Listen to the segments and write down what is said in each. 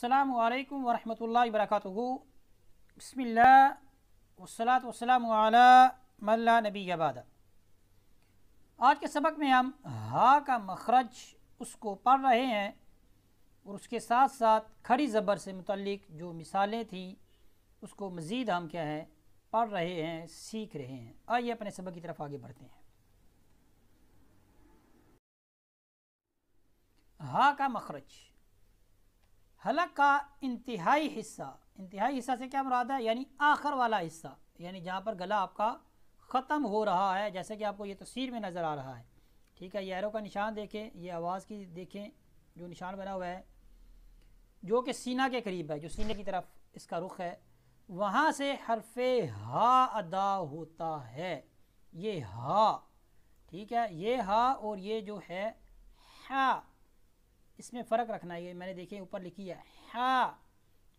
अस्सलामु अलैकुम वरहमतुल्लाहि वबरकातुहू। बिस्मिल्लाह वस्सलातु वस्सलामु अला मन ला नबिय्य बाद। आज के सबक में हम हा का मखरज उसको पढ़ रहे हैं और उसके साथ साथ खड़ी ज़बर से मुतल्लिक जो मिसालें थी उसको मज़ीद हम क्या है पढ़ रहे हैं, सीख रहे हैं। आइए अपने सबक की तरफ आगे बढ़ते हैं। हा का मखरज, हलक का इंतहाई हिस्सा से क्या मुराद है, यानी आखिर वाला हिस्सा, यानी जहाँ पर गला आपका ख़त्म हो रहा है, जैसे कि आपको ये तस्वीर में नज़र आ रहा है। ठीक है, ये एरो का निशान देखें, ये आवाज़ की देखें जो निशान बना हुआ है, जो कि सीना के करीब है, जो सीने की तरफ इसका रुख है, वहाँ से हरफे हा अदा होता है। ये हा, ठीक है, ये हा और ये जो है हा, इसमें फ़र्क रखना है। ये मैंने देखे ऊपर लिखी है हा,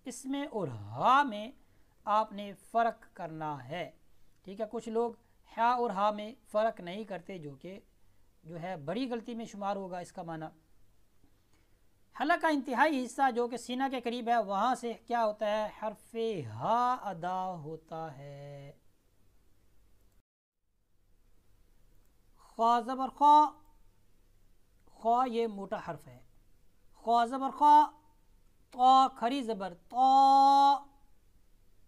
इसमें और हा में आपने फ़र्क करना है। ठीक है, कुछ लोग हा और हा में फ़र्क नहीं करते, जो कि जो है बड़ी गलती में शुमार होगा। इसका माना हलक का इंतहाई हिस्सा जो कि सीना के करीब है, वहाँ से क्या होता है, हरफे हा अदा होता है। ख्वा ज़बर ख्वा, ख्वा ये मोटा हर्फ है। ख्वा ज़बर ख्वा, तो खरी ज़बर तो,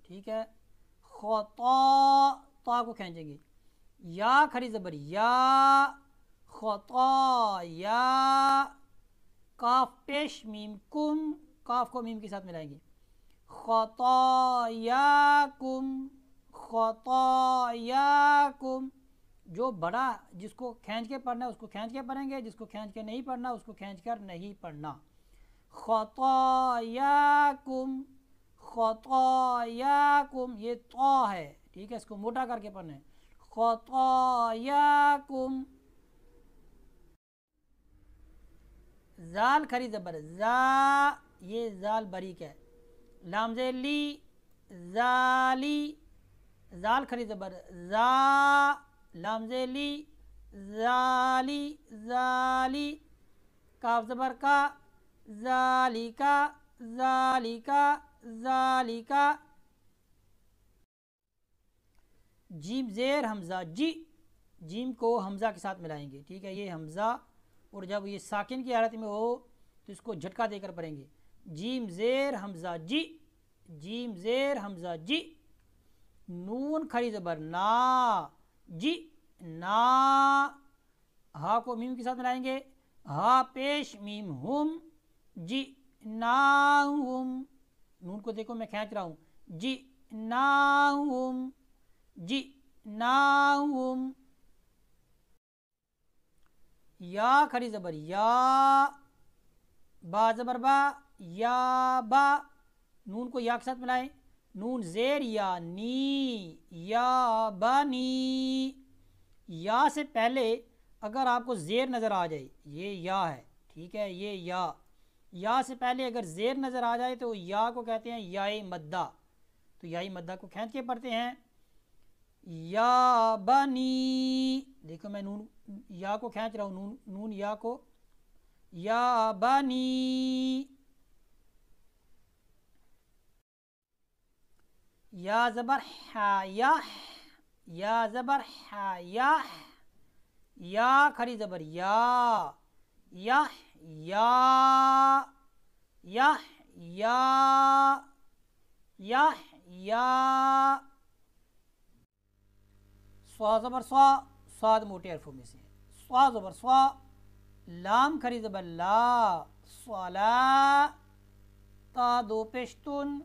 ठीक है, ख्वा तो को खींचेंगे। या खरी ज़बर या, ख्वा या, काफ पेश मीम कुम, काफ को मीम के साथ मिलाएंगे। खतायाकुम, खतायाकुम। जो बड़ा जिसको खींच के पढ़ना है उसको खींच के पढ़ेंगे, जिसको खींच के नहीं पढ़ना उसको खींच कर नहीं पढ़ना। खतायाकुम, खतायाकुम, ये तो है, ठीक है, इसको मोटा करके पढ़ना है। खतायाकुम। जाल खरी ज़बर जा, ये जाल बारीक है। लाम जे ली, जाली, जाल खरी ज़बर जा, लाम जे ली, जाली, जाली। काफ ज़बर का, जालिका, जालिका, जालिका। जीम ज़ेर हमज़ा जी, जीम को हमज़ा के साथ मिलाएंगे। ठीक है, ये हमज़ा, और जब ये साकिन की हालत में हो तो इसको झटका देकर पढ़ेंगे। जीम ज़ेर हमज़ा जी, जीम ज़ेर हमज़ा जी। नून खरी ज़बर ना, जी ना। हा को मीम के साथ मिलाएंगे। हा पेश मीम हुम, जी ना हुम। नून को देखो मैं खींच रहा हूँ, जी ना हुम, जी ना हुम। या खरी ज़बर या, बा ज़बर बा, या बा। नून को या के साथ मिलाएं। नून ज़ेर या नी, या बानी। या से पहले अगर आपको ज़ेर नज़र आ जाए, ये या है, ठीक है, ये या से पहले अगर ज़ेर नज़र आ जाए तो या को कहते हैं याए मद्दा। तो याई मद्दा को खींच के पढ़ते हैं, या बनी। देखो मैं नून या को खींच रहा हूँ, नून या को, या बनी। या ज़बर हाया, या ज़बर हाया। या खरी ज़बर या, या या, या या, या या। स्वा ज़बर स्वा, स्वाद मोटे हरफों में से। स्वा ज़बर स्वा। लाम खरी ज़बर ला, स्वाला। ता दो पेश्तुन,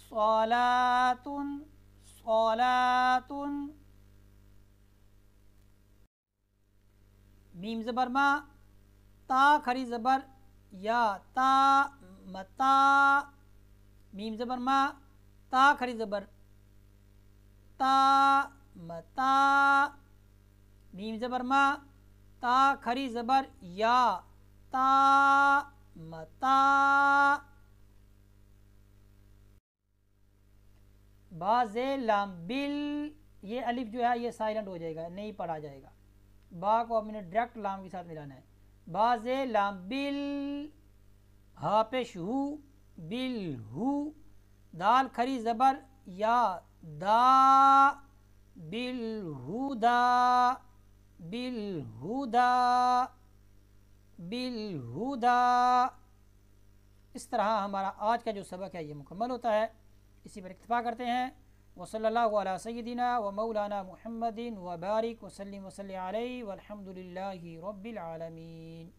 स्वालातुन, स्वालातुन। मीम ज़बर मा, ता खरी ज़बर या, ता मता। मीम ज़बर मा, ता खरी ज़बर ता मता। मीम ज़बर मा, ता खरी ज़बर या, ता मता। बाज़े लाम बिल, ये अलिफ जो है ये साइलेंट हो जाएगा, नहीं पढ़ा जाएगा। बा को आपने डायरेक्ट लाम के साथ मिलाना है। बाज़े लाम बिल, हा पेश हु, بالہو دال کھری زبر یا دا بالہدا بالہدا بالہدا. اس طرح ہمارا آج کا جو سبق ہے یہ مکمل ہوتا ہے. اسی پر اکتفا کرتے ہیں. وصلی اللہ علی سیدنا و مولانا محمد وبارک وسلم علیہ والحمد للہ رب العالمین.